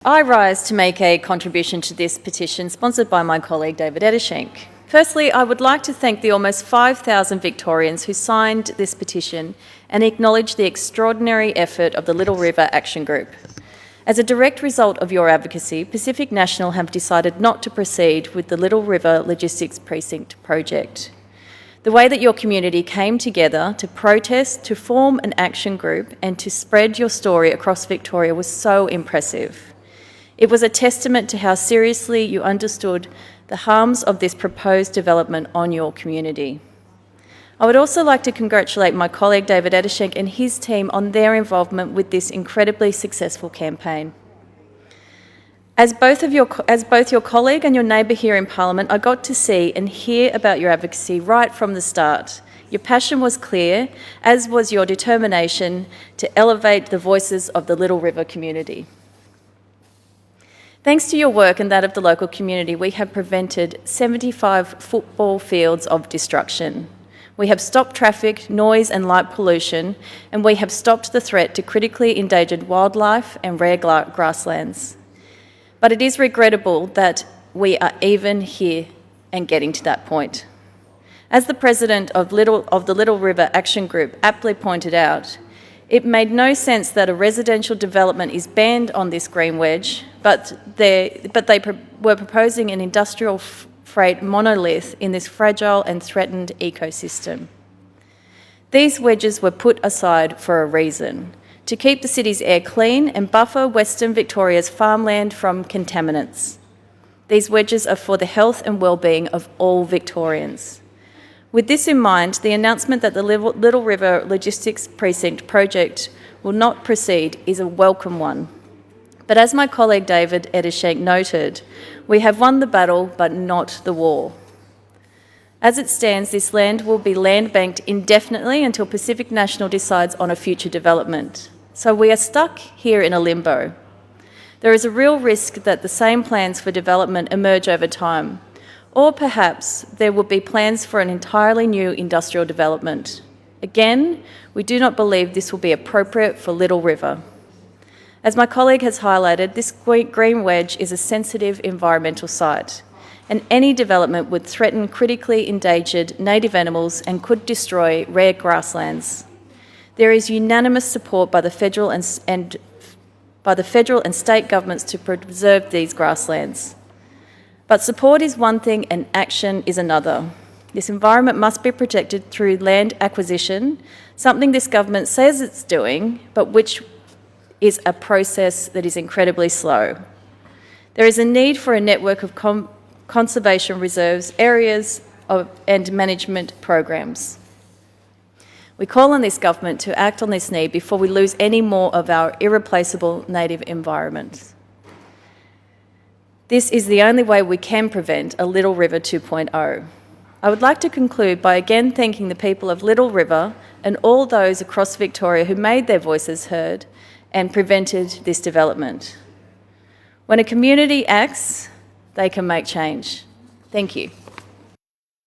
I rise to make a contribution to this petition sponsored by my colleague David Ettershank. Firstly, I would like to thank the almost 5,000 Victorians who signed this petition and acknowledge the extraordinary effort of the Little River Action Group. As a direct result of your advocacy, Pacific National have decided not to proceed with the Little River Logistics Precinct project. The way that your community came together to protest, to form an action group and to spread your story across Victoria was so impressive. It was a testament to how seriously you understood the harms of this proposed development on your community. I would also like to congratulate my colleague David Ettershank and his team on their involvement with this incredibly successful campaign. As both your colleague and your neighbour here in Parliament, I got to see and hear about your advocacy right from the start. Your passion was clear, as was your determination to elevate the voices of the Little River community. Thanks to your work and that of the local community, we have prevented 75 football fields of destruction. We have stopped traffic, noise and light pollution, and we have stopped the threat to critically endangered wildlife and rare grasslands. But it is regrettable that we are even here and getting to that point. As the president of the Little River Action Group aptly pointed out, it made no sense that a residential development is banned on this green wedge, but they were proposing an industrial freight monolith in this fragile and threatened ecosystem. These wedges were put aside for a reason: to keep the city's air clean and buffer Western Victoria's farmland from contaminants. These wedges are for the health and well-being of all Victorians. With this in mind, the announcement that the Little River Logistics Precinct project will not proceed is a welcome one. But as my colleague David Ettershank noted, we have won the battle but not the war. As it stands, this land will be land banked indefinitely until Pacific National decides on a future development. So we are stuck here in a limbo. There is a real risk that the same plans for development emerge over time. Or perhaps there will be plans for an entirely new industrial development. Again, we do not believe this will be appropriate for Little River. As my colleague has highlighted, this green wedge is a sensitive environmental site, and any development would threaten critically endangered native animals and could destroy rare grasslands. There is unanimous support by the federal and state governments to preserve these grasslands. But support is one thing and action is another. This environment must be protected through land acquisition, something this government says it's doing, but which is a process that is incredibly slow. There is a need for a network of conservation reserves, areas and management programs. We call on this government to act on this need before we lose any more of our irreplaceable native environment. This is the only way we can prevent a Little River 2.0. I would like to conclude by again thanking the people of Little River and all those across Victoria who made their voices heard and prevented this development. When a community acts, they can make change. Thank you.